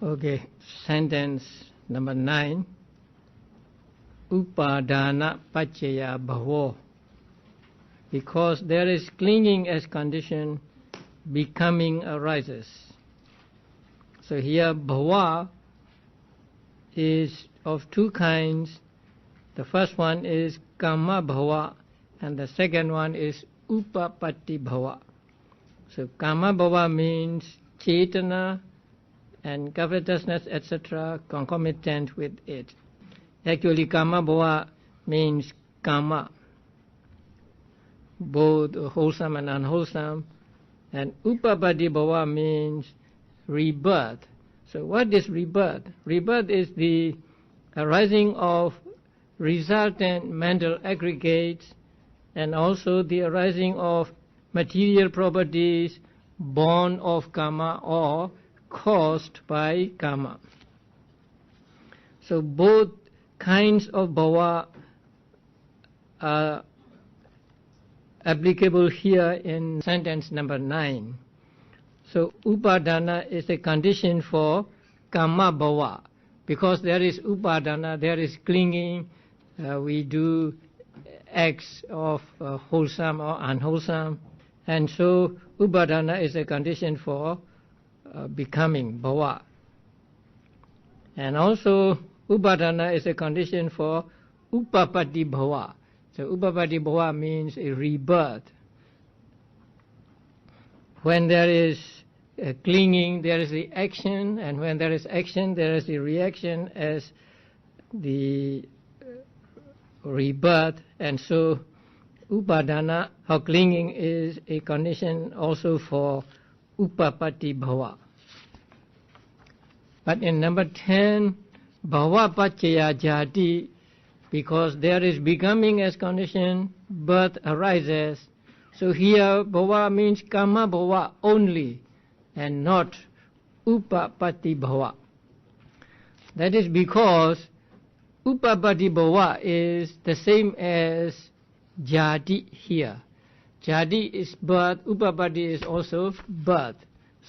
Okay, sentence number 9. Upadana paccaya bhavo. Because there is clinging as condition, becoming arises. So here bhava is of two kinds. The first one is kama bhava and the second one is upapatti bhava. So kama bhava means chetana and covetousness, etc., concomitant with it. Actually, kama bhava means kama, both wholesome and unwholesome, and upapatti bhava means rebirth. So what is rebirth? Rebirth is the arising of resultant mental aggregates and also the arising of material properties born of karma or caused by karma. So both kinds of bhava are applicable here in sentence number 9. So upadana is a condition for karma bhava. Because there is upadana, there is clinging, we do acts of wholesome or unwholesome, and so upadana is a condition for becoming bhava. And also upadana is a condition for upapatti bhava. So upapatti bhava means a rebirth. When there is clinging, there is the action, and when there is action, there is the reaction as the rebirth, and so upadana, or clinging, is a condition also for upapatti bhava. But in number 10, bhava paccaya jati, because there is becoming as condition, birth arises. So here bhava means kama bhava only, and not upapatti bhava. That is because upapatti bhava is the same as jati here. Jati is birth, upapatti is also birth.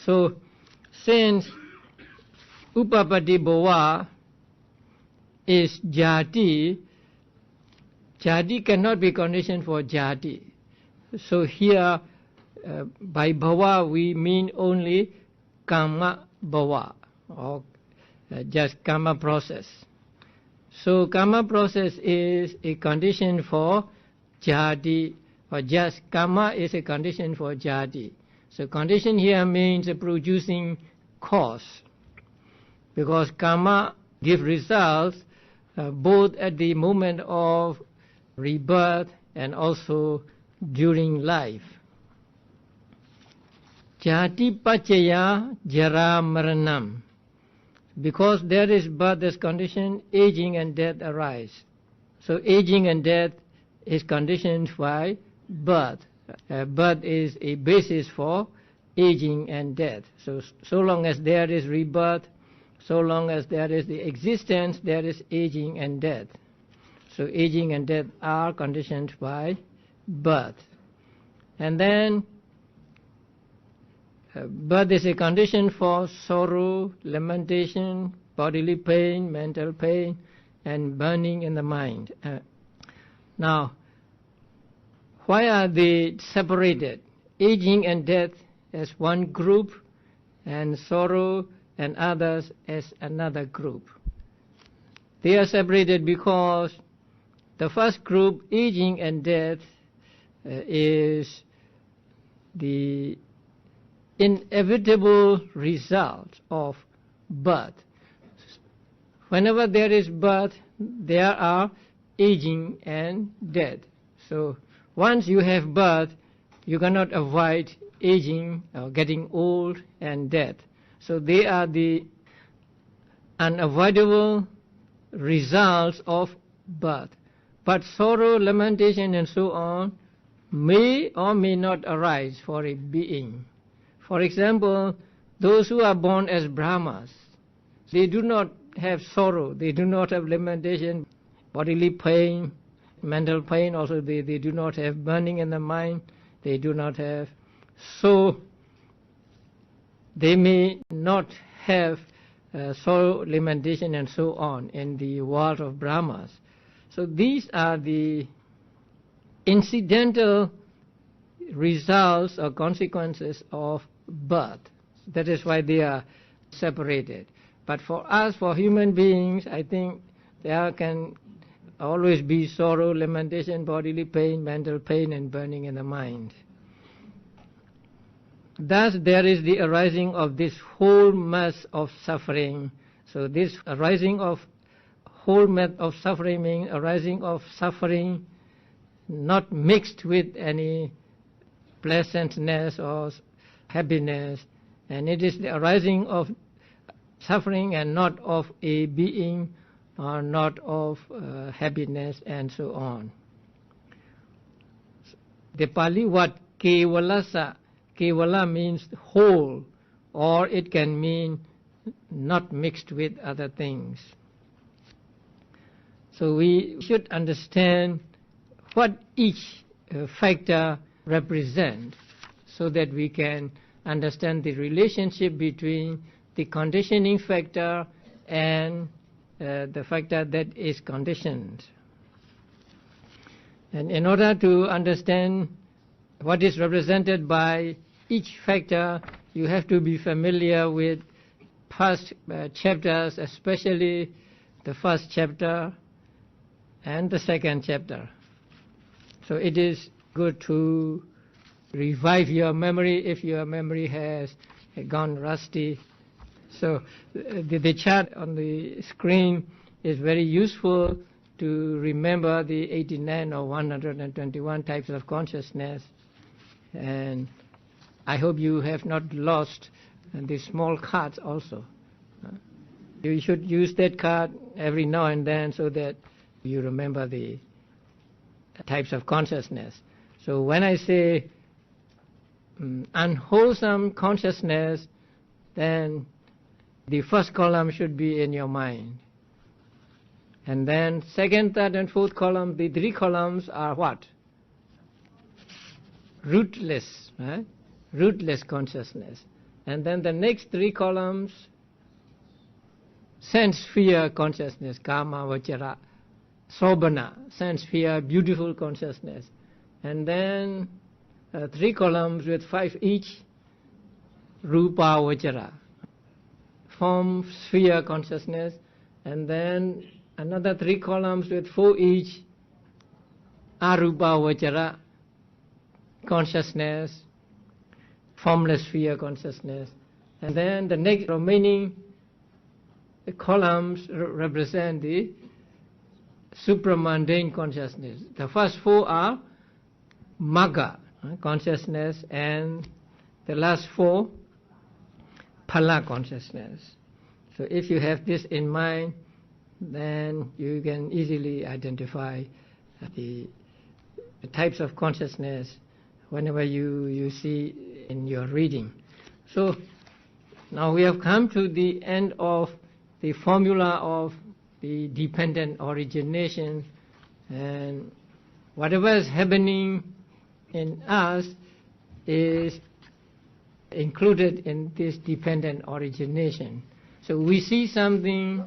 So since upapatti bhava is jati, jati cannot be conditioned for jati. So here by bhava we mean only karma bhava, or just karma process. So karma process is a condition for jati, or just karma is a condition for jati. So condition here means producing cause, because karma gives results both at the moment of rebirth and also during life. Jati paccaya jara maranam. Because there is birth as condition, aging and death arise. So aging and death is conditioned by birth. Birth is a basis for aging and death. So long as there is rebirth, so long as there is the existence, there is aging and death. So aging and death are conditioned by birth. And then birth is a condition for sorrow, lamentation, bodily pain, mental pain, and burning in the mind. Now, why are they separated? Aging and death as one group, and sorrow and others as another group. They are separated because the first group, aging and death, is the inevitable result of birth. Whenever there is birth, there are aging and death. So once you have birth, you cannot avoid aging or getting old and death. So they are the unavoidable results of birth. But sorrow, lamentation, and so on may or may not arise for a being. For example, those who are born as Brahmas, they do not have sorrow, they do not have lamentation, bodily pain, mental pain, also they do not have burning in the mind, they do not have. So they may not have sorrow, lamentation, and so on in the world of Brahmas. So these are the incidental results or consequences of birth. That is why they are separated. But for us, for human beings, I think there can always be sorrow, lamentation, bodily pain, mental pain, and burning in the mind. Thus there is the arising of this whole mass of suffering. So this arising of whole mass of suffering means arising of suffering not mixed with any pleasantness or happiness, and it is the arising of suffering and not of a being or not of happiness and so on. The Pali word kevalasa, kevala means whole, or it can mean not mixed with other things. So we should understand what each factor represents so that we can understand the relationship between the conditioning factor and the factor that is conditioned. And in order to understand what is represented by each factor, you have to be familiar with past chapters, especially the first chapter and the second chapter. So it is good to revive your memory if your memory has gone rusty. So the chart on the screen is very useful to remember the 89 or 121 types of consciousness, and I hope you have not lost the small cards also. You should use that card every now and then so that you remember the types of consciousness. So when I say unwholesome consciousness, then the first column should be in your mind. And then second, third, and fourth column, the three columns are what? Rootless, right? Rootless consciousness. And then the next three columns, sense sphere consciousness, kama, vachara, sobhana, sense sphere, beautiful consciousness. And then three columns with 5 each, rupa, vachara, form sphere consciousness. And then another 3 columns with 4 each, arupa, vachara, consciousness, formless sphere consciousness. And then the next remaining columns represent the supramundane consciousness. The first 4 are magga consciousness, and the last 4 phala consciousness. So if you have this in mind, then you can easily identify the types of consciousness whenever you see in your reading. So now we have come to the end of the formula of the dependent origination, and whatever is happening in us is included in this dependent origination. So we see something,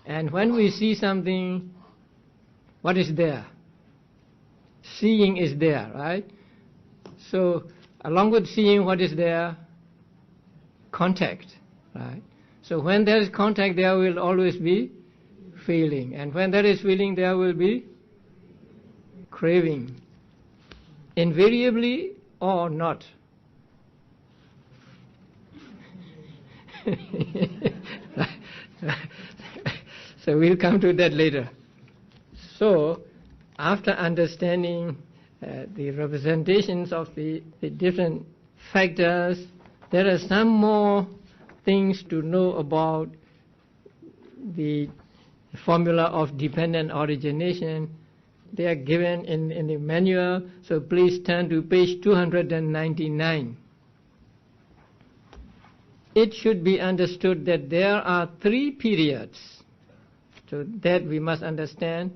and when we see something, what is there? Seeing is there, right? So along with seeing, what is there? Contact, right? So when there is contact, there will always be feeling, and when there is feeling, there will be craving, invariably or not. So we'll come to that later. So after understanding the representations of the different factors, there are some more things to know about the formula of dependent origination. They are given in the manual, so please turn to page 299. It should be understood that there are 3 periods, so that we must understand: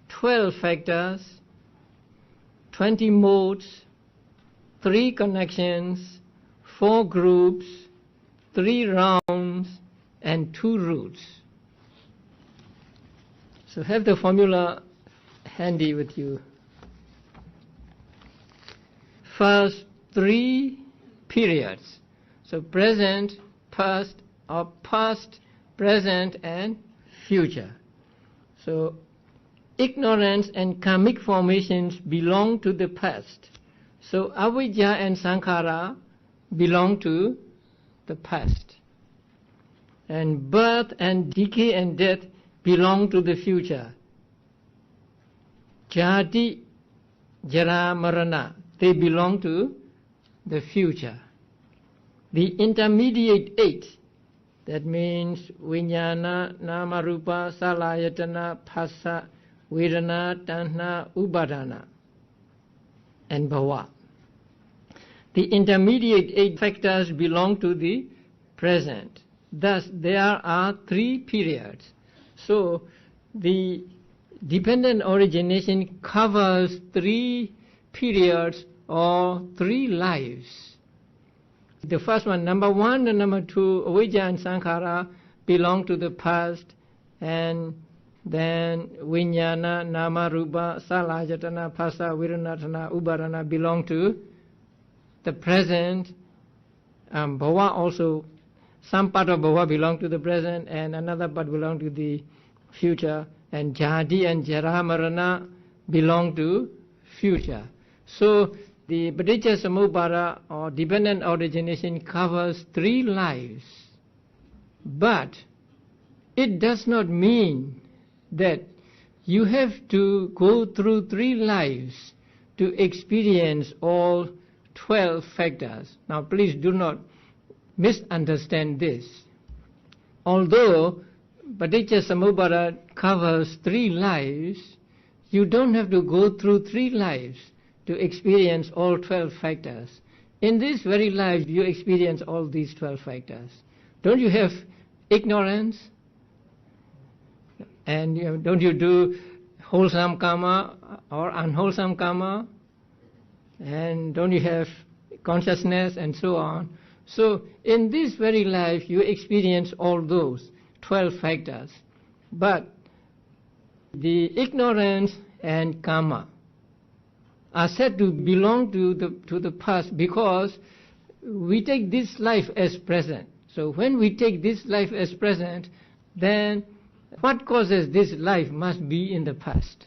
12 factors, 20 modes, 3 connections, 4 groups, 3 rounds, and 2 roots. So have the formula handy with you. First 3 periods. So present, past, or past, present, and future. So ignorance and karmic formations belong to the past. So avidya and sankhara belong to the past. And birth and decay and death belong to the future. Jati, jara, marana, they belong to the future. The intermediate 8, that means viññāna, nama, rupa, salayatana, phassa, vedana, tanha, upadana, and bhava. The intermediate 8 factors belong to the present. Thus, there are 3 periods. So, the dependent origination covers 3 periods or 3 lives. The first one, number 1 and number 2, avidya and sankhara, belong to the past, and then viññāna, nama, rupa, salayatana, phassa, vedana, upadana belong to the present. Bhava also, some part of bhava belong to the present and another part belong to the future, and jati and jara marana belong to future. So the paticca samuppada or dependent origination covers 3 lives, but it does not mean that you have to go through 3 lives to experience all 12 factors. Now please do not misunderstand this. Although paticca samuppada covers 3 lives, you don't have to go through 3 lives to experience all 12 factors. In this very life you experience all these 12 factors. Don't you have ignorance? And don't you do wholesome karma or unwholesome karma? And don't you have consciousness and so on? So in this very life you experience all those 12 factors. But the ignorance and karma are said to belong to the past because we take this life as present. So when we take this life as present, then what causes this life must be in the past.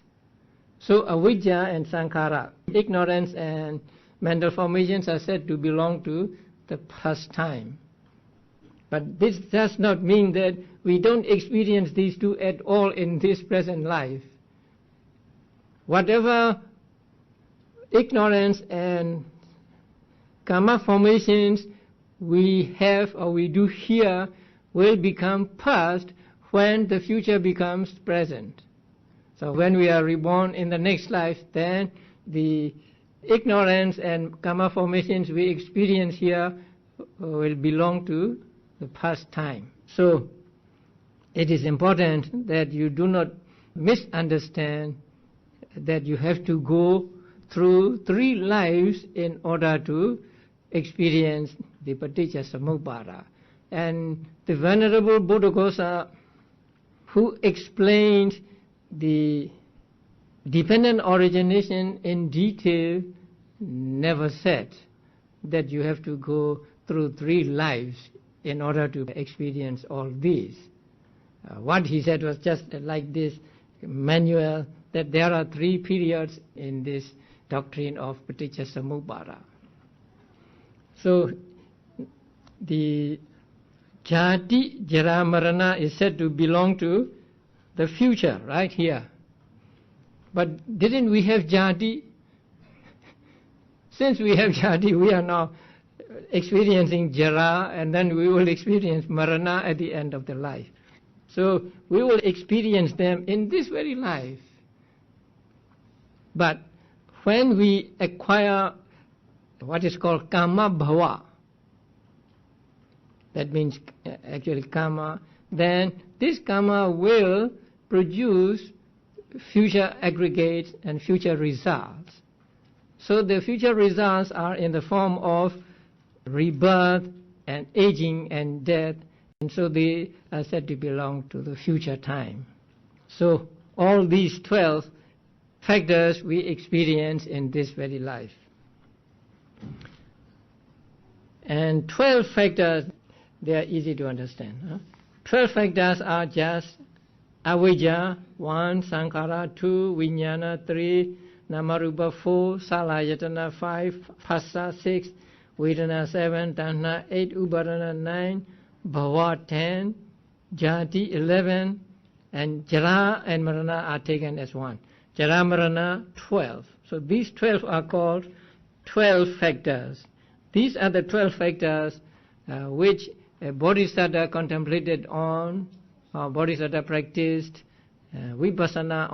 So avidya and sankhara, ignorance and mental formations, are said to belong to the past time. But this does not mean that we don't experience these 2 at all in this present life. Whatever ignorance and karma formations we have or we do here will become past when the future becomes present. So when we are reborn in the next life, then the ignorance and karma formations we experience here will belong to the past time. So it is important that you do not misunderstand that you have to go through 3 lives in order to experience the paticca samuppada. And the Venerable Buddhaghosa, who explained the dependent origination in detail, never said that you have to go through 3 lives in order to experience all these. What he said was just like this manual, that there are 3 periods in this doctrine of paticca samuppada. So the jati, jara, marana is said to belong to the future right here. But didn't we have jati? Since we have jati, we are now experiencing jara, and then we will experience marana at the end of the life. So we will experience them in this very life. But when we acquire what is called karma bhava, that means actually karma, then this karma will produce future aggregates and future results. So the future results are in the form of rebirth and aging and death and so they are said to belong to the future time. So all these 12 factors we experience in this very life. And 12 factors, they are easy to understand. 12 factors are just avijja, 1, sankhara, 2, vijnana, 3, namarupa, 4, salayatana, 5, phassa, 6, vedana, 7, tanha, 8, upadana, 9, bhava, 10, jati, 11, and jara and marana are taken as one. Jara, marana, 12. So these 12 are called 12 factors. These are the 12 factors which a bodhisattva contemplated on, or bodhisattva practiced vipassana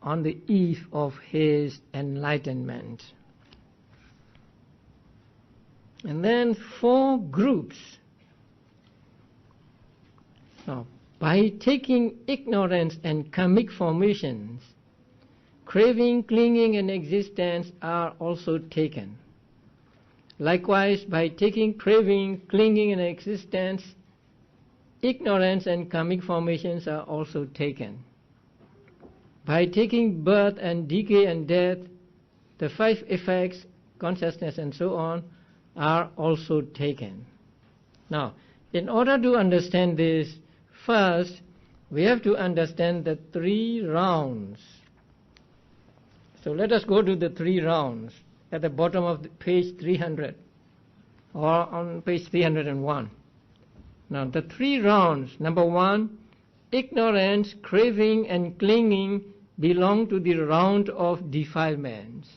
on the eve of his enlightenment. And then 4 groups. Now, by taking ignorance and karmic formations, craving, clinging, and existence are also taken. Likewise, by taking craving, clinging, and existence, ignorance and karmic formations are also taken. By taking birth and decay and death, the 5 effects, consciousness and so on, are also taken. Now, in order to understand this, first we have to understand the 3 rounds. So let us go to the 3 rounds at the bottom of the page 300 or on page 301. Now the 3 rounds. Number 1, ignorance, craving and clinging belong to the round of defilements.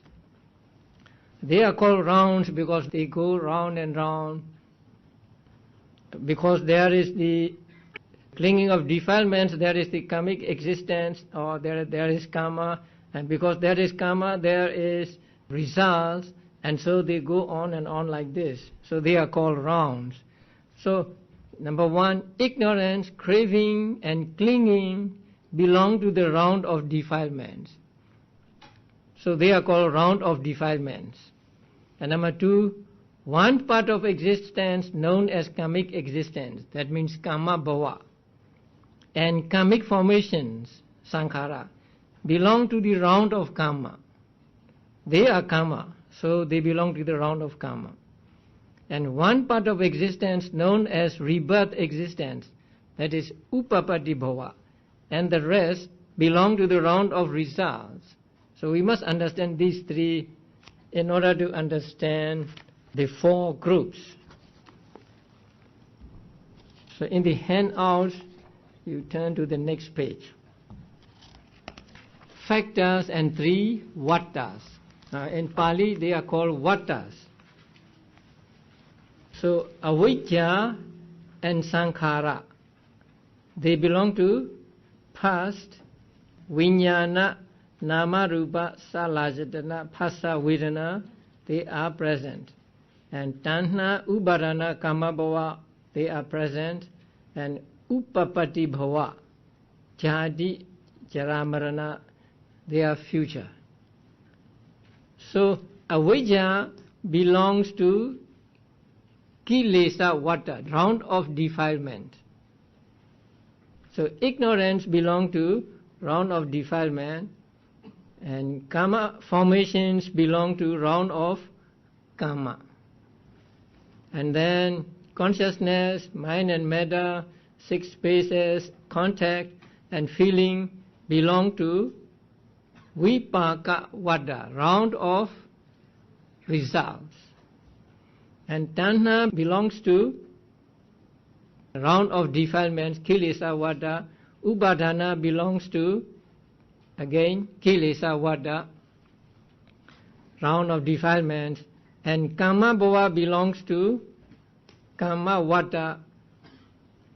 They are called rounds because they go round and round, because there is the clinging of defilements, there is the karmic existence, or there is karma, and because there is karma there is results, and so they go on and on like this. So they are called rounds. So number 1, ignorance, craving and clinging belong to the round of defilements. So they are called round of defilements. And number 2, one part of existence known as karmic existence, that means karma bhava, and karmic formations, sankhara, belong to the round of karma. They are karma, so they belong to the round of karma. And one part of existence known as rebirth existence, that is upapati bhava, and the rest belong to the round of results. So we must understand these 3 in order to understand the 4 groups. So in the handouts, you turn to the next page. Factors and 3 vattas. In Pali, they are called vattas. So avijja and sankhara, they belong to past, vijnana, nama, rupa, salajatana, phassa, vedana, they are present. And tanha, upadana, kama bhava, they are present. And upapati bhava, jati, jara, marana, they are future. So avijja belongs to kilesa vata, round of defilement. So ignorance belongs to round of defilement, and karma formations belong to round of karma. And then consciousness, mind and matter, 6 spaces, contact and feeling belong to vipaka vada, round of results. And tanha belongs to round of defilements, kilesa vada. Upadana belongs to, again, kilesa vada, round of defilements. And kama bhava belongs to kama vada,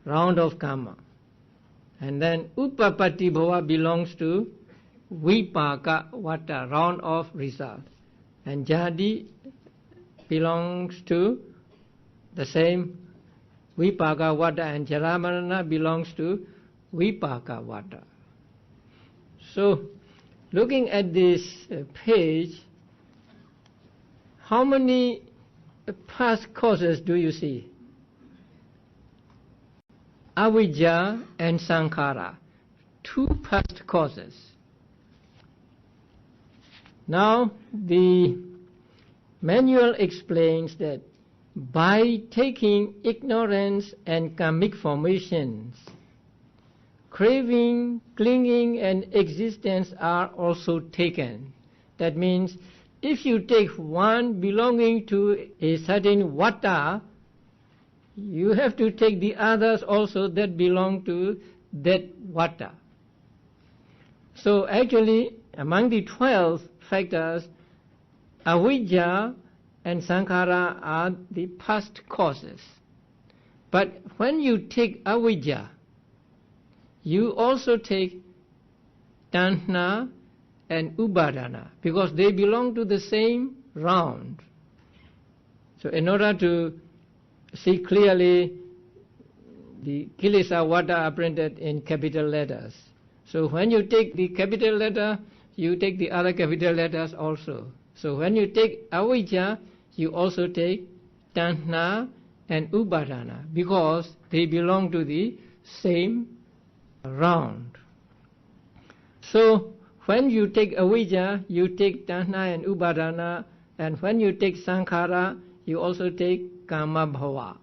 round of karma. And then upapati bhava belongs to vipaka vata, round of results. And jadi belongs to the same vipaka vata, and jaramarana belongs to vipaka vata. So looking at this page, how many past causes do you see? avijja and sankhara, two past causes. Now the manual explains that by taking ignorance and karmic formations, craving, clinging, and existence are also taken. That means if you take one belonging to a certain vata, you have to take the others also that belong to that vata. So actually, among the 12 factors, avijja and sankhara are the past causes. But when you take avijja, you also take tanha and upadana, because they belong to the same round. So in order to see clearly, the kilesa vata are printed in capital letters. So when you take the capital letter, you take the other capital letters also. So when you take avijja, you also take tanha and upadana, because they belong to the same round. So when you take avijja, you take tanha and upadana, and when you take sankhara, you also take kama bhava.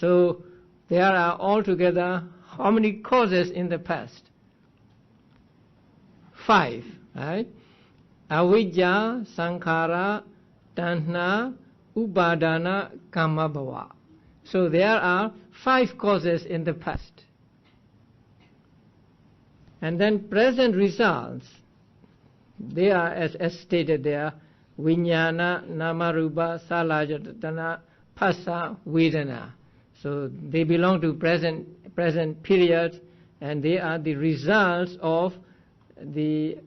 So there are altogether how many causes in the past? 5, right? Avijja, sankhara, tanha, upadana, kama bhava. So there are 5 causes in the past. And then present results, they are as stated there, vijnana, namarupa, salajatana, phassa, vedana. So they belong to present period, and they are the results of the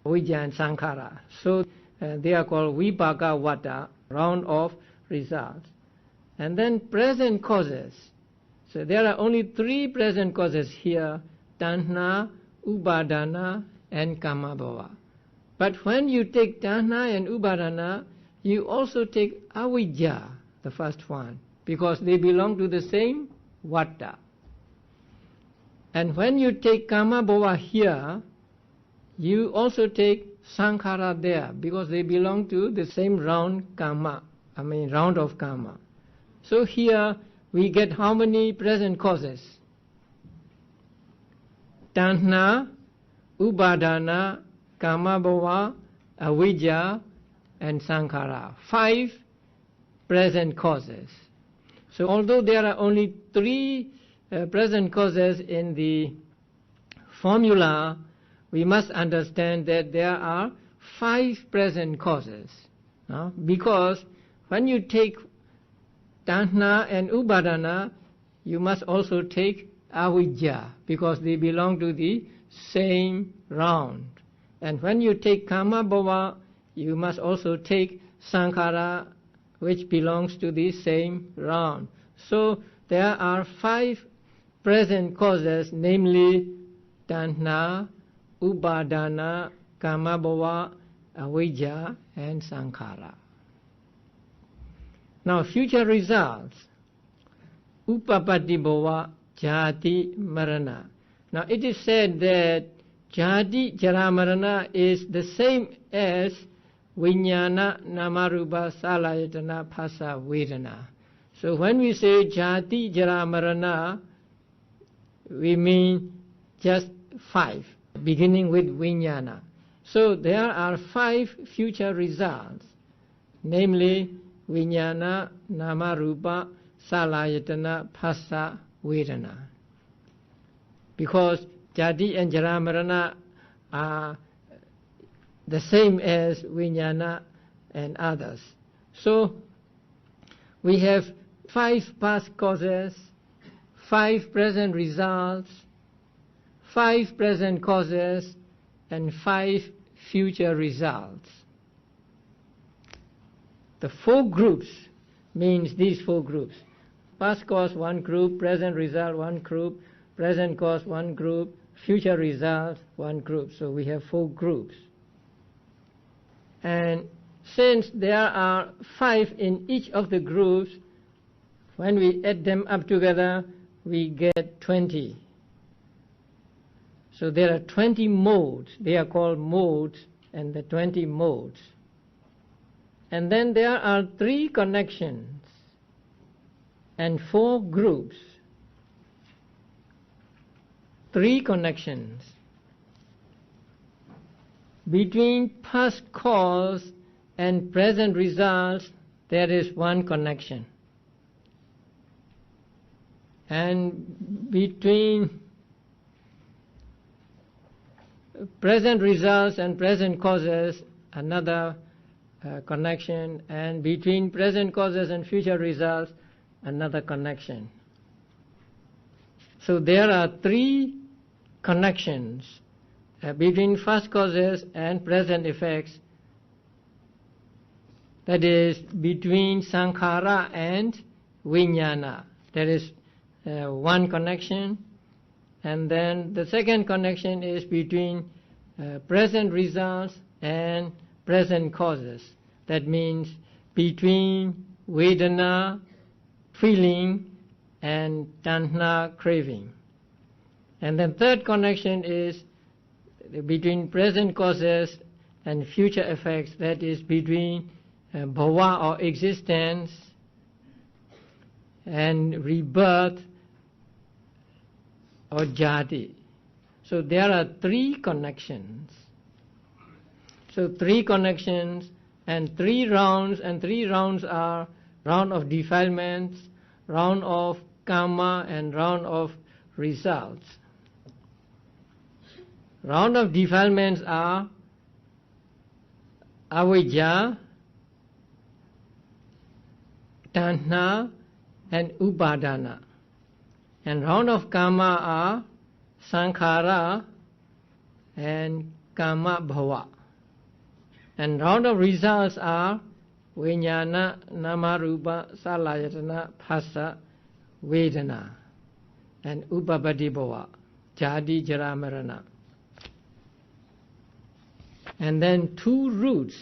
avijja and sankhara. So they are called vipaka vata, round of results. And then present causes. So there are only 3 present causes here, tanha, upadana, and kama bhava. But when you take tanha and upadana, you also take avijja, the first one, because they belong to the same vata. And when you take kama bhava here, you also take sankhara there, because they belong to the same round round of karma. So here we get how many present causes? Tanha, upadana, kama bhava, avijja, and sankhara. 5 present causes. So although there are only 3 present causes in the formula, we must understand that there are 5 present causes. Because when you take tanha and upadana, you must also take avijja, because they belong to the same round. And when you take kama bhava, you must also take sankhara, which belongs to the same round. So there are 5 present causes, namely tanha, upadana, kama bhava, avijja, and sankhara. Now future results. Upapatti bhava, jati, marana. Now it is said that jati, jara, marana is the same as vijnana, namarupa, salayatana, phassa, vedana. So when we say jati, jara, marana, we mean just 5, beginning with vijnana. So there are 5 future results, namely vijnana, namarupa, salayatana, phassa, vedana. Because jati and jara marana are the same as vijnana and others. So we have 5 past causes, 5 present results, 5 present causes, and 5 future results. The 4 groups means these 4 groups. Past cause 1 group, present result 1 group, present cause 1 group, future result 1 group. So we have 4 groups. And since there are 5 in each of the groups, when we add them up together, we get 20. So there are 20 modes. They are called modes, and the 20 modes. And then there are 3 connections and 4 groups. 3 connections. Between past cause and present results, there is 1 connection. And between present results and present causes, another connection, and between present causes and future results, another connection. So there are 3 connections between first causes and present effects, that is between sankhara and vijnana. There is 1 connection, and then the second connection is between present results and present causes. That means between vedana, feeling, and tanha, craving. And then third connection is between present causes and future effects, that is between bhava or existence and rebirth or jati. So there are 3 connections. So 3 connections and 3 rounds, and 3 rounds are round of defilements, round of karma, and round of results. Round of defilements are avijja, tanha, and upadana. And round of karma are sankhara and kama bhava. And round of results are vijnana, namarupa, salayatana, phassa, vedana, and upapati bhava, jadi, jara, marana. And then 2 roots,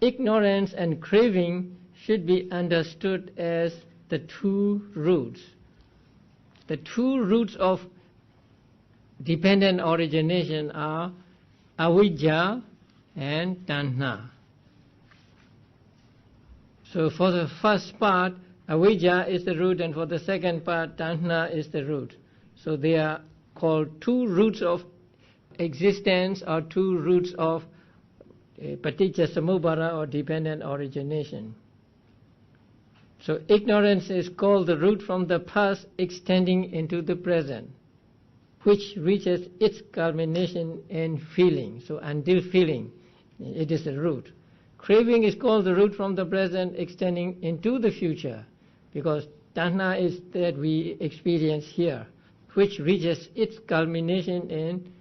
ignorance and craving, should be understood as the 2 roots. The 2 roots of dependent origination are avijja and tanha. So for the first part, avijja is the root, and for the second part, tanha is the root. So they are called 2 roots of existence, or 2 roots of paticca samuppada, or dependent origination. So ignorance is called the root from the past extending into the present, which reaches its culmination in feeling. So until feeling, it is the root. Craving is called the root from the present extending into the future, because tanha is that we experience here, which reaches its culmination in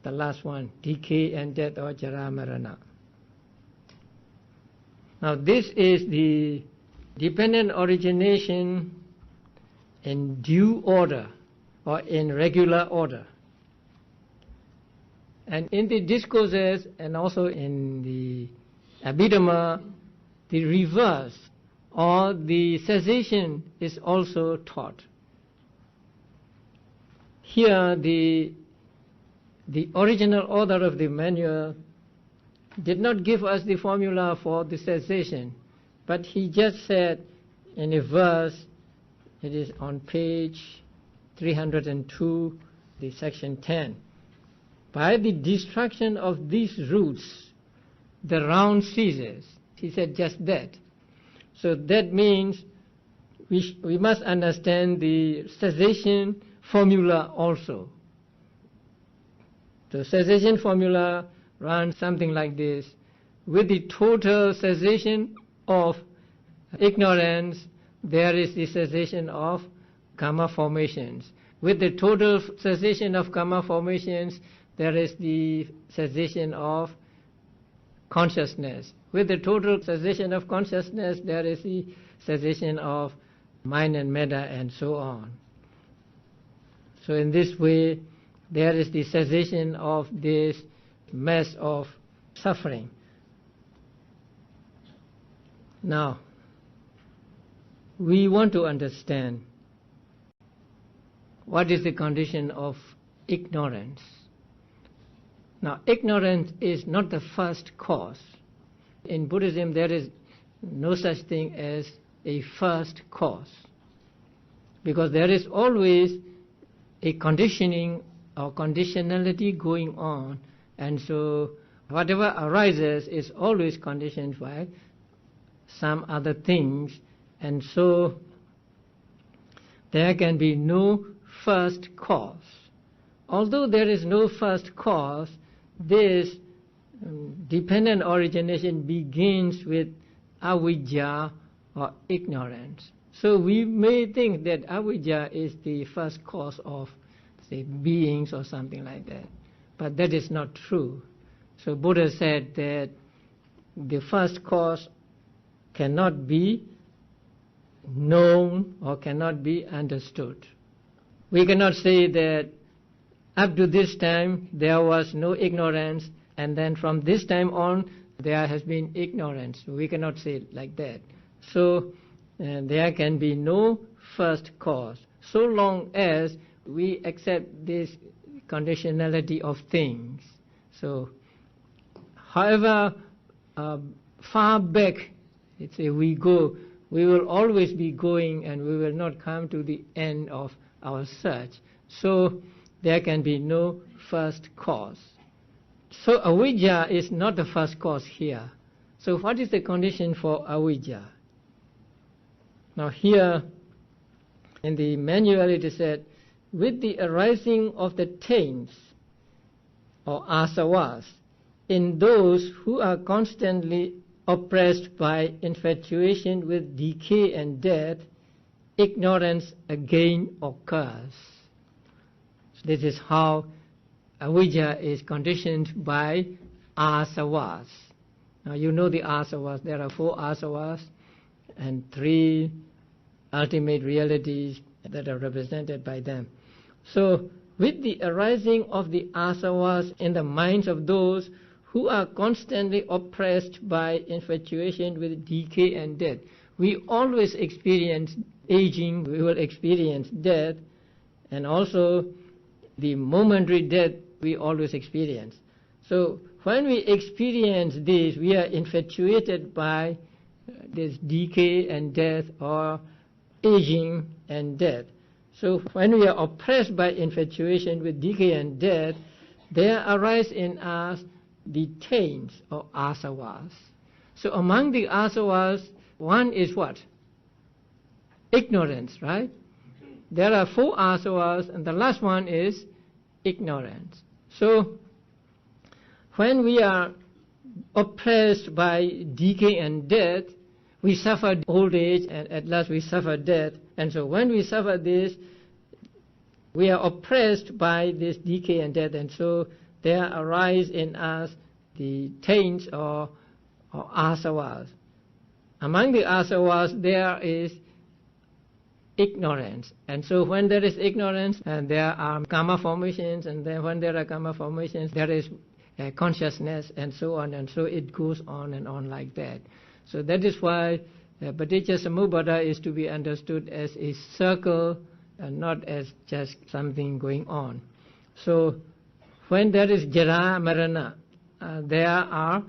the last one, decay and death, or jara marana. Now this is the dependent origination in due order, or in regular order. And in the discourses and also in the Abhidhamma, the reverse, or the cessation, is also taught. Here the original author of the manual did not give us the formula for the cessation, but he just said in a verse, it is on page 302, the section 10, by the destruction of these roots, the round ceases. He said just that. So that means we must understand the cessation formula also. The cessation formula runs something like this: with the total cessation of ignorance, there is the cessation of karma formations. With the total cessation of karma formations, there is the cessation of consciousness. With the total cessation of consciousness, there is the cessation of mind and matter, and so on. So in this way, there is the cessation of this mess of suffering. Now, we want to understand what is the condition of ignorance? Now, ignorance is not the first cause. In Buddhism, there is no such thing as a first cause, because there is always a conditioning or conditionality going on, and so whatever arises is always conditioned by some other things, and so there can be no first cause. Although there is no first cause, this dependent origination begins with avijja or ignorance. So we may think that avijja is the first cause of, say, beings or something like that, but that is not true. So Buddha said that the first cause cannot be known or cannot be understood. We cannot say that up to this time there was no ignorance, and then from this time on there has been ignorance. We cannot say it like that. So there can be no first cause, so long as we accept this conditionality of things. So however far back we go, we will always be going, and we will not come to the end of our search. So there can be no first cause. So avijja is not the first cause here. So what is the condition for avijja? Now here in the manual it is said, with the arising of the taints or asavas in those who are constantly oppressed by infatuation with decay and death, ignorance again occurs. So this is how avijja is conditioned by asavas. Now you know the asavas. There are 4 asavas and 3 ultimate realities that are represented by them. So with the arising of the asavas in the minds of those who are constantly oppressed by infatuation with decay and death, we always experience aging, we will experience death, and also the momentary death we always experience. So when we experience this, we are infatuated by this decay and death, or aging and death. So when we are oppressed by infatuation with decay and death, there arise in us the taints or asavas. So among the asavas, one is what? Ignorance, right? There are 4 asavas, and the last one is ignorance. So when we are oppressed by decay and death, we suffer old age, and at last we suffer death. And so when we suffer this, we are oppressed by this decay and death, and so there arise in us the taints or asavas. Among the asavas there is ignorance, and so when there is ignorance, and there are karma formations, and then when there are karma formations there is consciousness, and so on, and so it goes on and on like that. So that is why paticca samuppada is to be understood as a circle and not as just something going on. So when there is jara marana, there are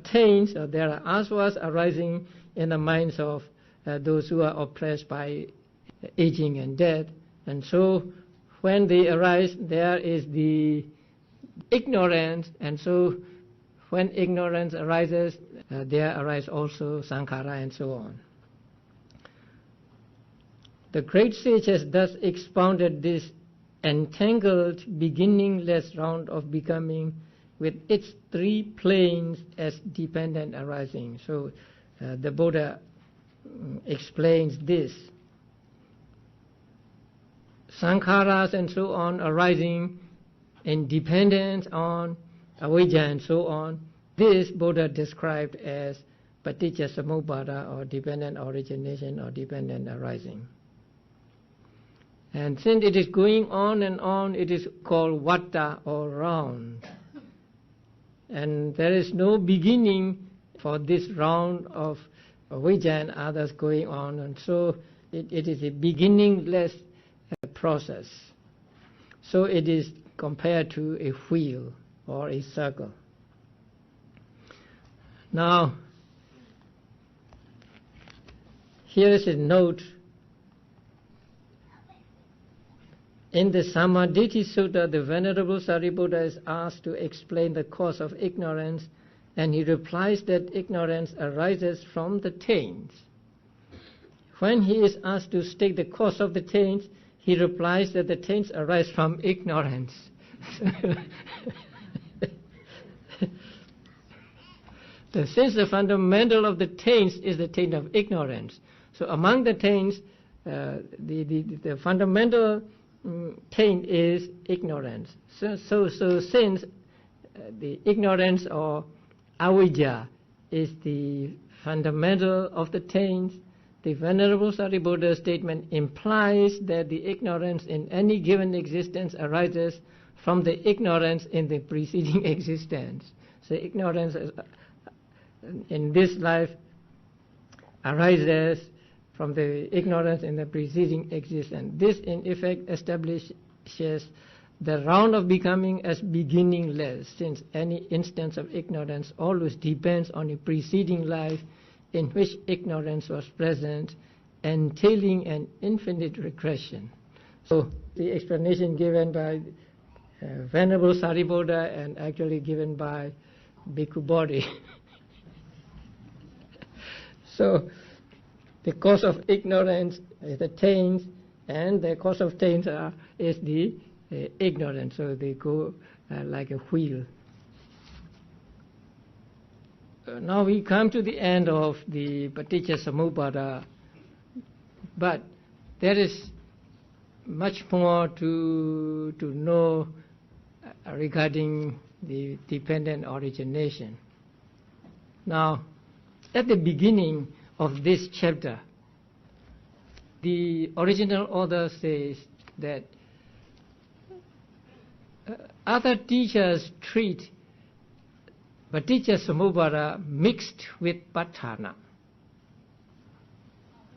taints, or there are asavas arising in the minds of those who are oppressed by aging and death, and so when they arise there is the ignorance, and so when ignorance arises there arise also sankhara and so on. The great sage has thus expounded this entangled beginningless round of becoming with its 3 planes as dependent arising. So the Buddha explains this. Sankharas and so on arising in dependence on avijja and so on, this Buddha described as paticca samuppada, or dependent origination or dependent arising. And since it is going on and on, it is called vata or round. And there is no beginning for this round of avijja and others going on, and so it is a beginningless process. So it is compared to a wheel or a circle. Now, here is a note. In the Samadhi Sutta, the Venerable Sariputta is asked to explain the cause of ignorance, and he replies that ignorance arises from the taints. When he is asked to state the cause of the taints, he replies that the taints arise from ignorance. Since the fundamental of the taints is the taint of ignorance, so among the taints, the fundamental taint is ignorance. So since the ignorance or avijja is the fundamental of the taints, the Venerable Sariputta's statement implies that the ignorance in any given existence arises from the ignorance in the preceding existence. So ignorance in this life arises from the ignorance in the preceding existence. This in effect establishes the round of becoming as beginningless, since any instance of ignorance always depends on a preceding life in which ignorance was present, entailing an infinite regression. So the explanation given by Venerable Sariputta and actually given by Bhikkhu Bodhi. So the cause of ignorance is the taints, and the cause of taints is the ignorance. So they go like a wheel. Now we come to the end of the Paticca Samuppada, but there is much more to know regarding the dependent origination. Now, at the beginning of this chapter, the original author says that other teachers treat Paticca Samuppada mixed with Patthana.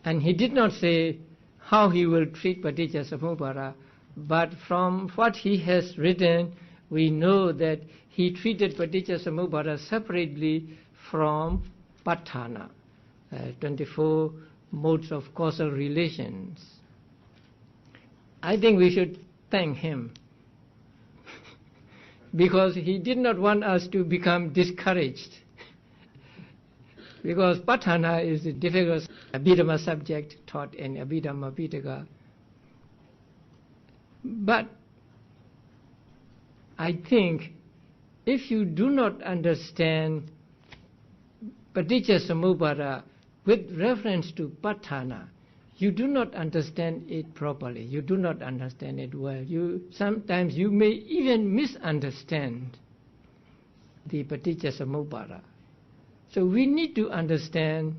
And he did not say how he will treat Paticca Samuppada, but from what he has written, we know that he treated Paticca Samuppada separately from Patthana, 24 modes of causal relations. I think we should thank him, because he did not want us to become discouraged. Because Patthana is a difficult Abhidhamma subject taught in Abhidhamma Pitaka. But I think if you do not understand Paticca Samuppada with reference to Patthana, you do not understand it properly. You do not understand it well. Sometimes you may even misunderstand the Paticca Samuppada. So we need to understand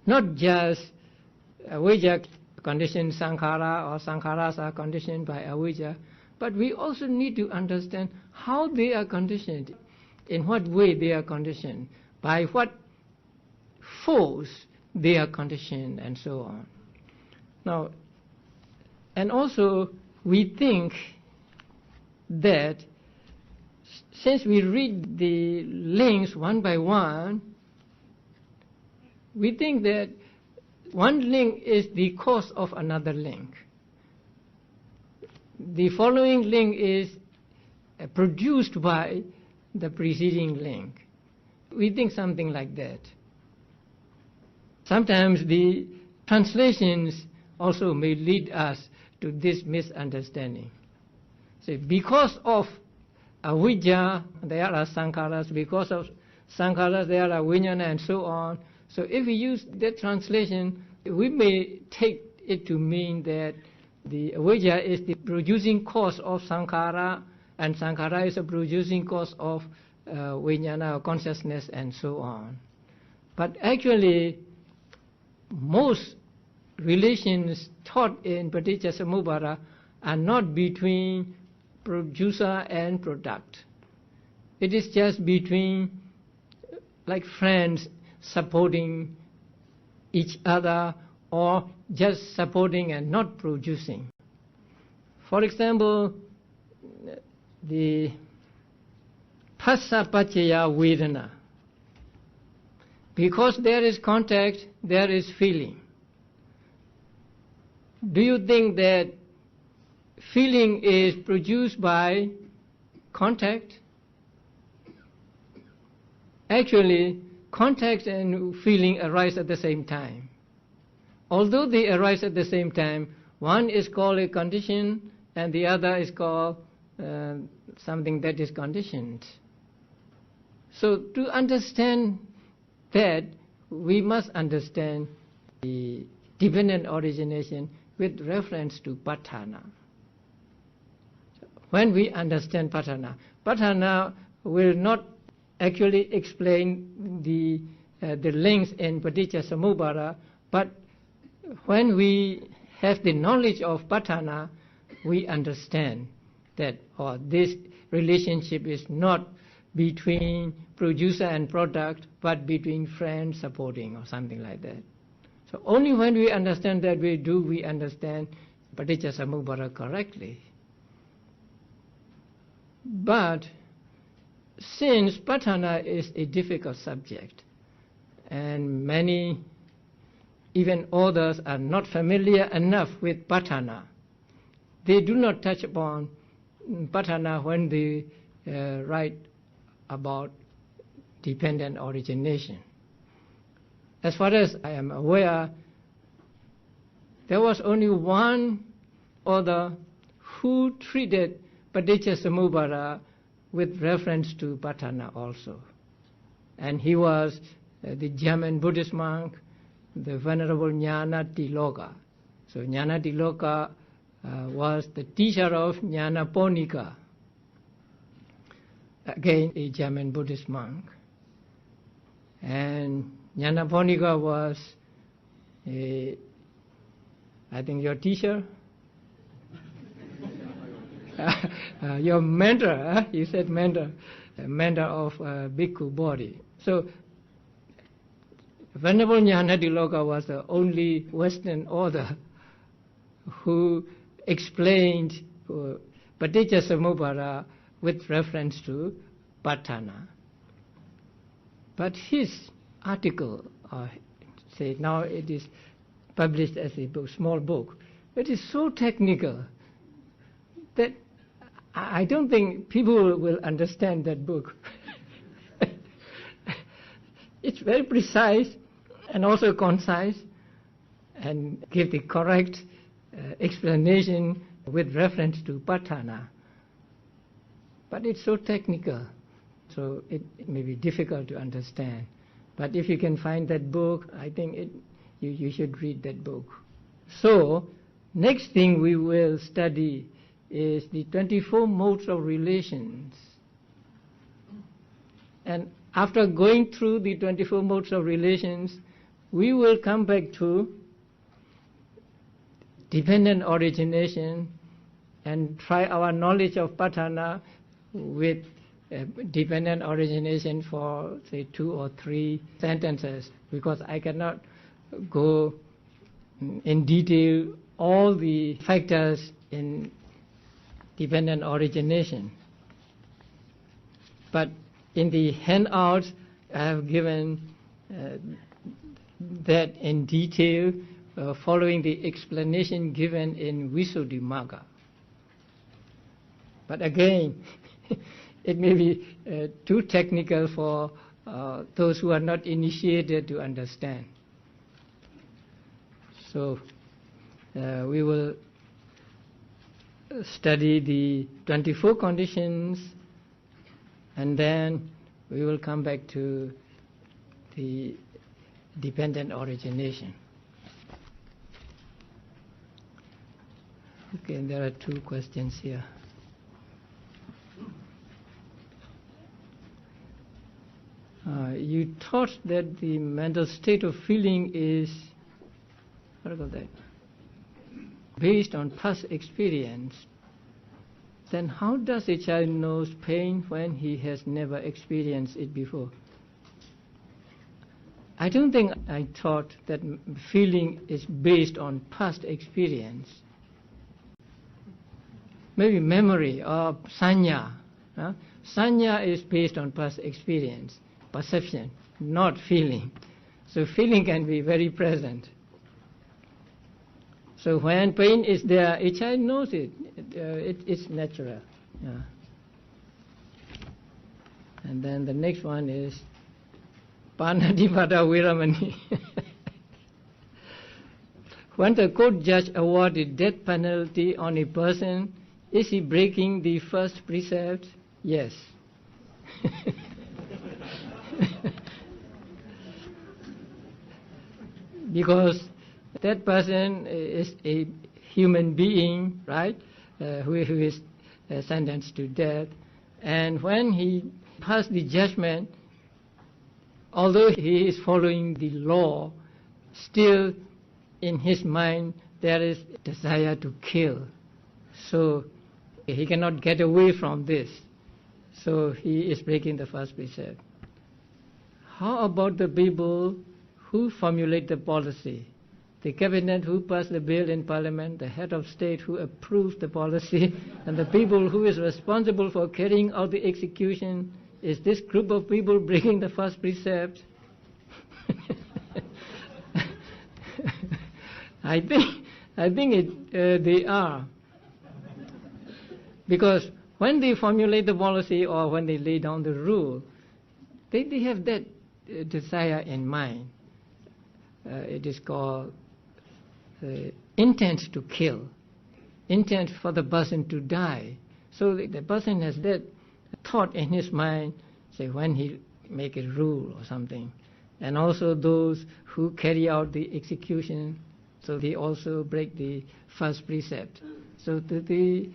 not just avijja conditioned sankhara, or sankharas are conditioned by avijja, but we also need to understand how they are conditioned, in what way they are conditioned, by what force they are conditioned, and so on. Now, and also we think that since we read the links one by one, we think that one link is the cause of another link. The following link is produced by the preceding link. We think something like that. Sometimes the translations also may lead us to this misunderstanding. So because of avijja, there are sankharas. Because of sankharas, there are vijnana, and so on. So if we use that translation, we may take it to mean that the avijja is the producing cause of sankhara, and sankhara is a producing cause of vijnana, or consciousness, and so on. But actually, most relations taught in Paticca Samuppada are not between producer and product. It is just between, like friends, supporting each other, or just supporting and not producing. For example, the phassa paccaya vedana. Because there is contact, there is feeling. Do you think that feeling is produced by contact? Actually, contact and feeling arise at the same time. Although they arise at the same time, one is called a condition and the other is called something that is conditioned. So to understand that, we must understand the dependent origination with reference to patthana. When we understand patthana will not actually explain the links in paticca-samuppada, but when we have the knowledge of patthana, we understand that this relationship is not between producer and product, but between friends supporting or something like that. So only when we understand that we understand paticca-samuppada correctly. But since patthana is a difficult subject, and many, even others, are not familiar enough with patthana, they do not touch upon patthana when they write about dependent origination. As far as I am aware, there was only one author who treated paticca-samuppada with reference to patthana also. And he was the German Buddhist monk, the Venerable Ñāṇatiloka. So Ñāṇatiloka was the teacher of Ñāṇaponika, again a German Buddhist monk. And Ñāṇaponika was I think your teacher, your mentor, you said mentor, mentor of Bhikkhu Bodhi. So Venerable Ñāṇatiloka was the only Western author who explained paticca-samuppada with reference to patthana. But his article, say now it is published as a book, small book, it is so technical that I don't think people will understand that book. It's very precise and also concise and give the correct explanation with reference to patthana. But it's so technical, so it may be difficult to understand. But if you can find that book, I think you should read that book. So, next thing we will study is the 24 modes of relations. And after going through the 24 modes of relations, we will come back to dependent origination and try our knowledge of patthana with dependent origination for, say, 2 or 3 sentences, because I cannot go in detail all the factors in dependent origination. But in the handouts, I have given that in detail, following the explanation given in Visuddhimagga. But again, it may be too technical for those who are not initiated to understand. So we will study the 24 conditions, and then we will come back to the dependent origination. Okay, there are 2 questions here. You taught that the mental state of feeling is, what about that, based on past experience. Then how does a child know pain when he has never experienced it before? I don't think I taught that feeling is based on past experience. maybe memory or sanya. Sanya is based on past experience, perception, not feeling. So feeling can be very present. So when pain is there, a child knows it. It's natural. Yeah. And then the next one is Panadipada Viramani. When the court judge awarded death penalty on a person, is he breaking the first precept? Yes. Because that person is a human being, right, who is sentenced to death. And when he passed the judgment, although he is following the law, still in his mind there is desire to kill. So he cannot get away from this. So he is breaking the first precept. How about the people who formulate the policy? The cabinet who passed the bill in parliament, the head of state who approves the policy, and the people who is responsible for carrying out the execution. Is this group of people breaking the first precept? I think they are. Because when they formulate the policy or when they lay down the rule, they have that desire in mind. It is called intent to kill, intent for the person to die. So the person has that thought in his mind, say when he make a rule or something. And also those who carry out the execution, so they also break the first precept. So the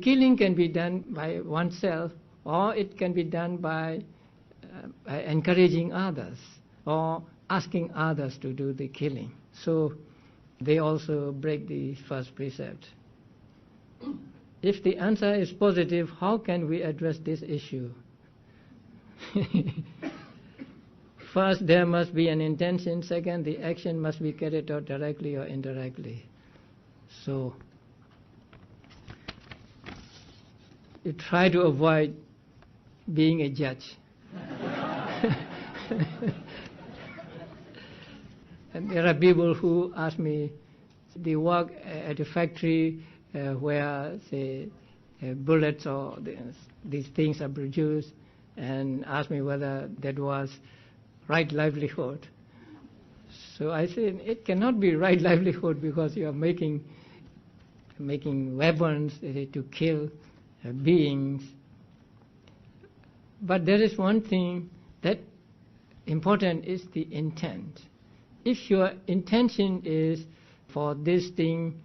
killing can be done by oneself, or it can be done by encouraging others or asking others to do the killing. So they also break the first precept. If the answer is positive, how can we address this issue? First, there must be an intention. Second, the action must be carried out directly or indirectly. So you try to avoid being a judge. And there are people who ask me, they work at a factory where, say, bullets or these things are produced, and ask me whether that was right livelihood. So I say it cannot be right livelihood because you are making weapons to kill beings. But there is one thing that important is the intent. If your intention is for this thing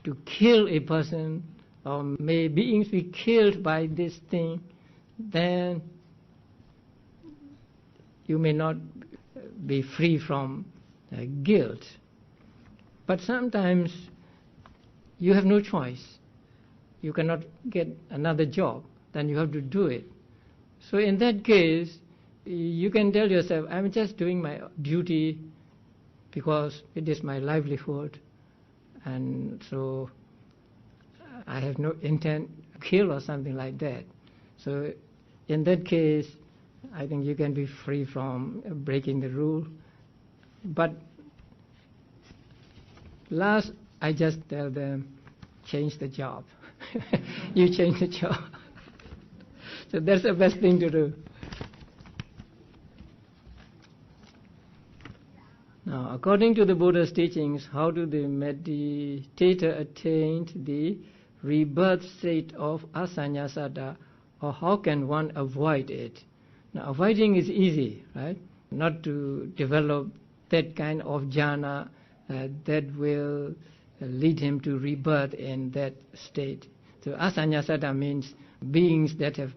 to kill a person, or may beings be killed by this thing, then you may not be free from guilt. But sometimes you have no choice. You cannot get another job, then you have to do it. So in that case, you can tell yourself, I'm just doing my duty because it is my livelihood, and so I have no intent to kill or something like that. So in that case, I think you can be free from breaking the rule. But last, I just tell them, change the job. You change the job. So that's the best thing to do. Now, according to the Buddha's teachings, how do the meditator attain the rebirth state of asanyasata, or how can one avoid it? Now, avoiding is easy, right? Not to develop that kind of jhana that will lead him to rebirth in that state. So asanyasata means beings that have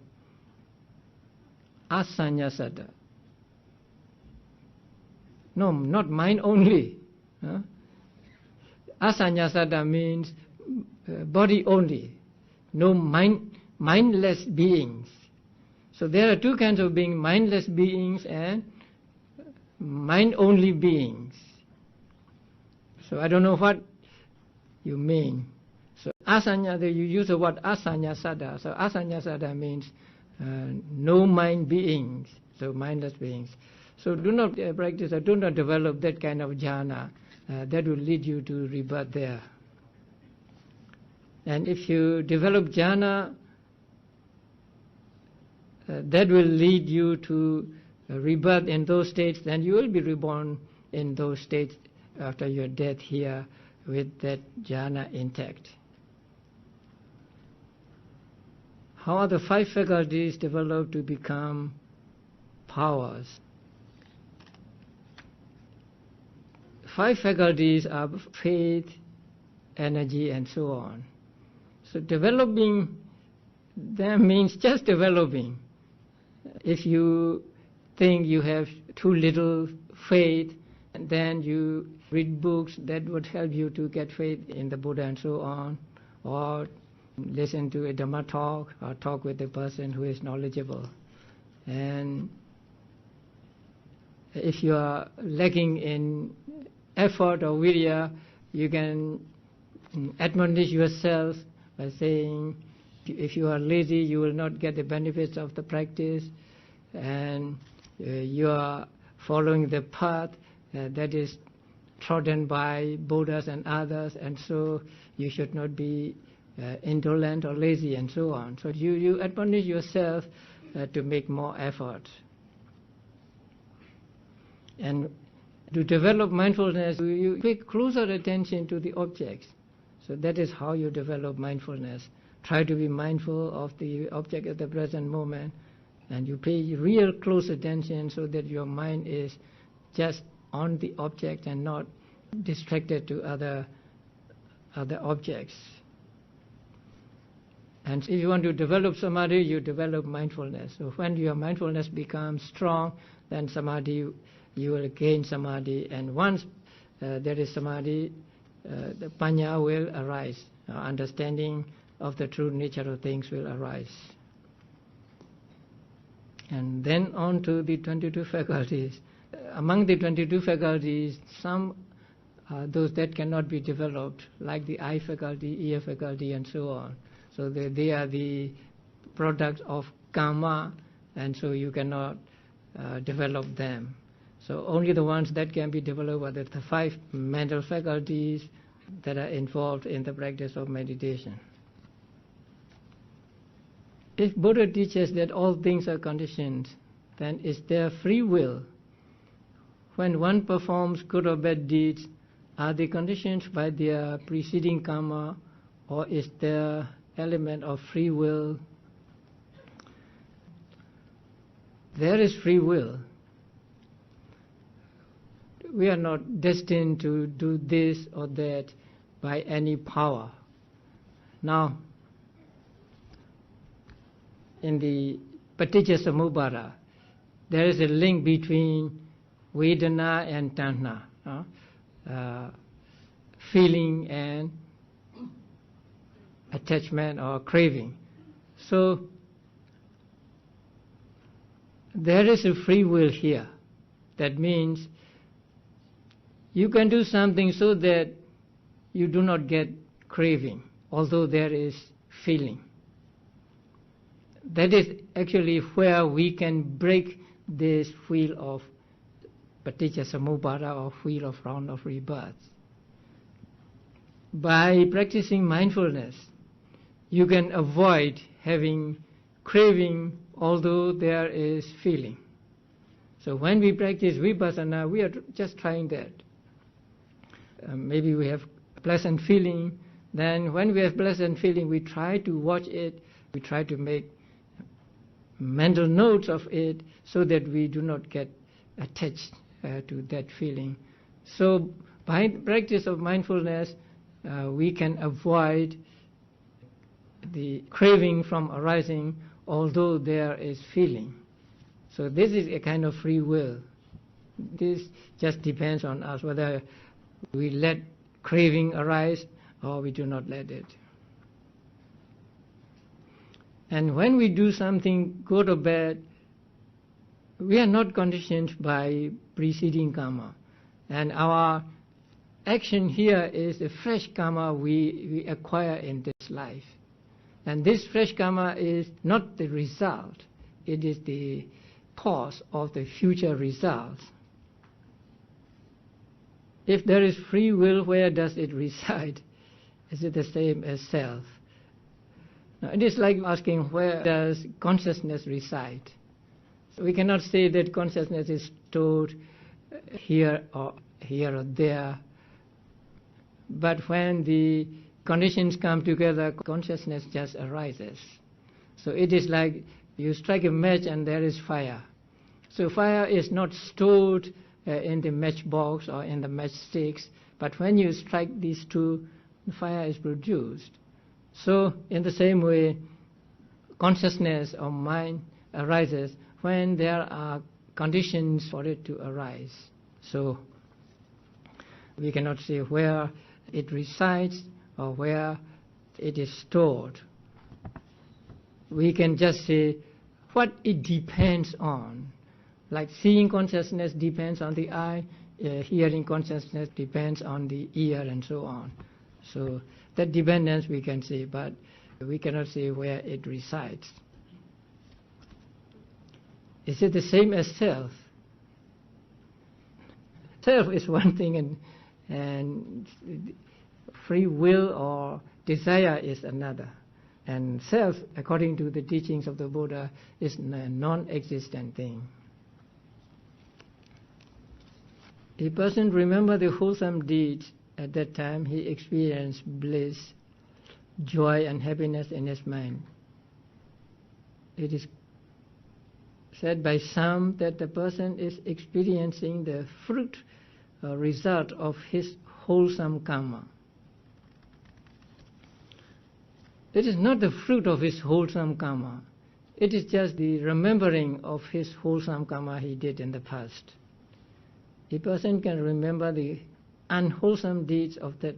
asanyasata. No, not mind only. Asanyasata means body only. No mindless beings. So there are two kinds of beings, mindless beings and mind-only beings. So I don't know what you mean. So Asanya, you use the word asanya sada. So asanya sada means no mind beings, so mindless beings. So do not practice or do not develop that kind of jhana. That will lead you to rebirth there. And if you develop jhana, that will lead you to rebirth in those states, then you will be reborn in those states after your death here with that jhana intact. How are the 5 faculties developed to become powers? 5 faculties are faith, energy, and so on. So developing them means just developing. If you think you have too little faith, and then you read books that would help you to get faith in the Buddha and so on, or listen to a Dhamma talk or talk with a person who is knowledgeable. And if you are lacking in effort or virya, you can admonish yourself by saying, if you are lazy, you will not get the benefits of the practice, and you are following the path that is trodden by Buddhas and others, and so you should not be indolent or lazy and so on. So you admonish yourself to make more effort. And to develop mindfulness, you pay closer attention to the objects. So that is how you develop mindfulness. Try to be mindful of the object at the present moment, and you pay real close attention so that your mind is just on the object and not distracted to other objects. And if you want to develop samadhi, you develop mindfulness. So when your mindfulness becomes strong, then samadhi, you will gain samadhi. And once there is samadhi, the panya will arise. Understanding of the true nature of things will arise. And then on to the 22 faculties. Among the 22 faculties, some are those that cannot be developed, like the eye faculty, ear faculty, and so on. So they are the products of karma, and so you cannot develop them. So only the ones that can be developed are the 5 mental faculties that are involved in the practice of meditation. If Buddha teaches that all things are conditioned, then is there free will? When one performs good or bad deeds, are they conditioned by their preceding karma, or is there element of free will? There is free will. We are not destined to do this or that by any power. Now, in the Paticca there is a link between Vedana and Tanha, feeling and attachment or craving. So there is a free will here. That means you can do something so that you do not get craving, although there is feeling. That is actually where we can break this wheel of Paticca or wheel of round of rebirth. By practicing mindfulness, you can avoid having craving although there is feeling. So when we practice vipassana, we are just trying that. Maybe we have pleasant feeling, then when we have pleasant feeling, we try to watch it, we try to make mental notes of it so that we do not get attached to that feeling. So by practice of mindfulness, we can avoid the craving from arising although there is feeling. So this is a kind of free will. This just depends on us whether we let craving arise or we do not let it. And when we do something good or bad, we are not conditioned by preceding karma. And our action here is the fresh karma we acquire in this life. And this fresh karma is not the result. It is the cause of the future results. If there is free will, where does it reside? Is it the same as self? Now, it is like asking, where does consciousness reside? So we cannot say that consciousness is stored here or there. But when the conditions come together, consciousness just arises. So it is like you strike a match and there is fire. So fire is not stored in the matchbox or in the matchsticks, but when you strike these two, the fire is produced. So in the same way, consciousness or mind arises when there are conditions for it to arise. So we cannot say where it resides or where it is stored. We can just say what it depends on. Like seeing consciousness depends on the eye, hearing consciousness depends on the ear, and so on. So that dependence we can say, but we cannot say where it resides. Is it the same as self? Self is one thing, and free will or desire is another. And self, according to the teachings of the Buddha, is a non-existent thing. A person remembers the wholesome deeds. At that time he experienced bliss, joy and happiness in his mind. It is said by some that the person is experiencing the fruit or result of his wholesome karma. It is not the fruit of his wholesome karma. It is just the remembering of his wholesome karma he did in the past. A person can remember the unwholesome deeds of that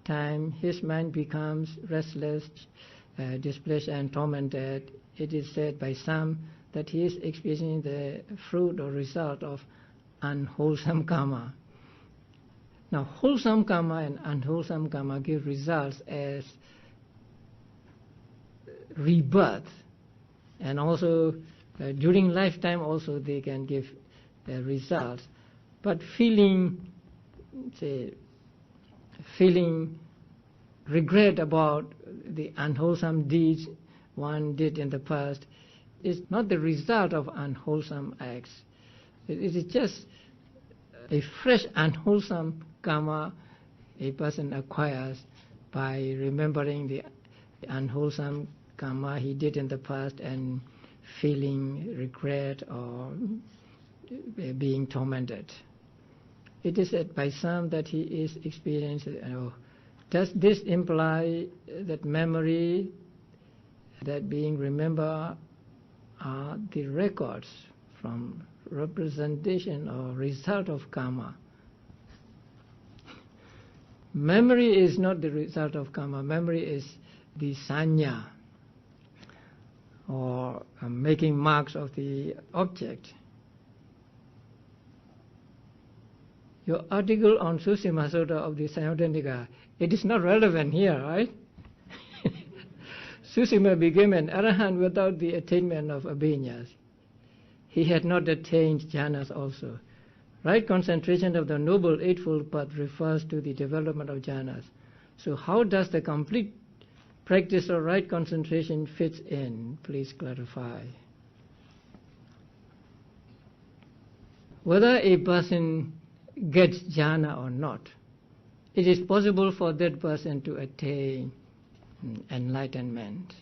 time. His mind becomes restless, displeased and tormented. It is said by some that he is experiencing the fruit or result of unwholesome karma. Now, wholesome karma and unwholesome karma give results as rebirth, and also during lifetime also they can give results. But feeling regret about the unwholesome deeds one did in the past is not the result of unwholesome acts. It is just a fresh unwholesome karma a person acquires by remembering the unwholesome karma he did in the past and feeling regret or being tormented. It is said by some that he is experiencing. Does this imply that memory, that being remembered, are the records from representation or result of karma? Memory is not the result of karma. Memory is the sanya, or making marks of the object. Your article on Susima Sutta of the Samyutta Nikaya, it is not relevant here, right? Susima became an arahant without the attainment of abhinyas. He had not attained jhanas also. Right concentration of the Noble Eightfold Path refers to the development of jhanas. So how does the complete practice of right concentration fits in? Please clarify. Whether a person gets jhana or not, it is possible for that person to attain enlightenment.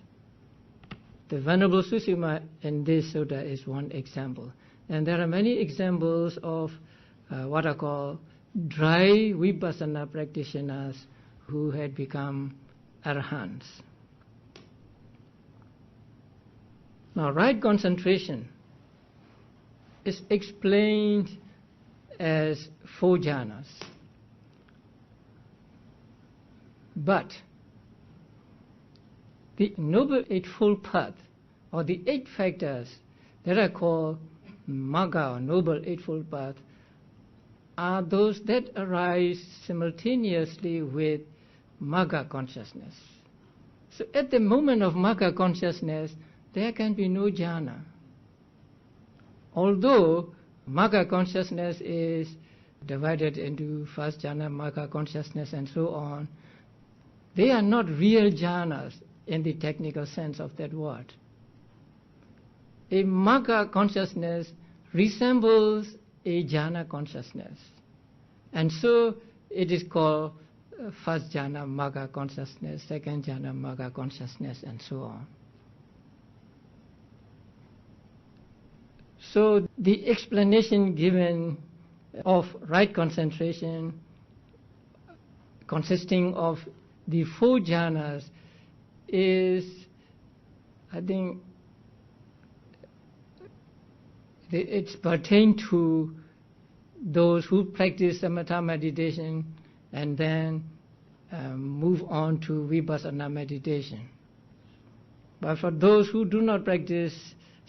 The Venerable Susima in this sutta is one example. And there are many examples of what are called dry vipassana practitioners who had become arahants. Now, right concentration is explained as 4 jhanas. But the Noble Eightfold Path, or the 8 factors that are called Magga or Noble Eightfold Path, are those that arise simultaneously with Magga consciousness. So at the moment of Magga consciousness, there can be no jhana. Although Magga consciousness is divided into first jhana, Magga consciousness, and so on, they are not real jhanas in the technical sense of that word. A Magga consciousness resembles a jhana consciousness, and so it is called first jhana Magga consciousness, second jhana Magga consciousness, and so on. So the explanation given of right concentration consisting of the 4 jhanas is, I think, it's pertain to those who practice samatha meditation and then move on to vipassana meditation. But for those who do not practice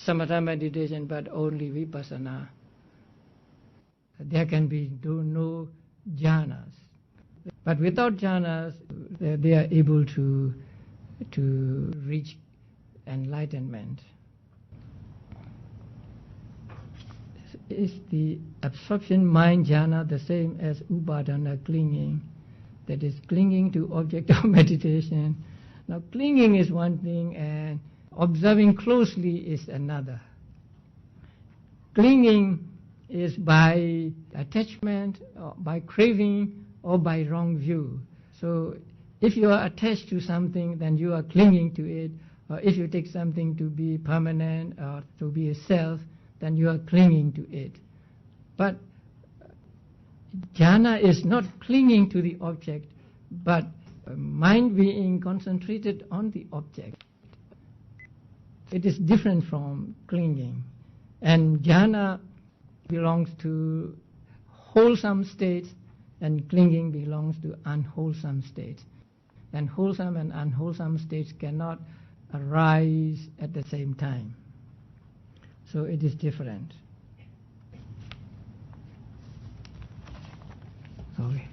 samatha meditation but only vipassana, there can be no jhanas. But without jhanas, they are able to reach enlightenment. Is the absorption mind jhana the same as upadana, clinging? That is, clinging to object of meditation. Now, clinging is one thing and observing closely is another. Clinging is by attachment, or by craving, or by wrong view. So if you are attached to something, then you are clinging to it. Or if you take something to be permanent or to be a self, then you are clinging to it. But jhana is not clinging to the object, but mind being concentrated on the object. It is different from clinging. And jhana belongs to wholesome states, and clinging belongs to unwholesome states. And wholesome and unwholesome states cannot arise at the same time. So it is different. Sorry.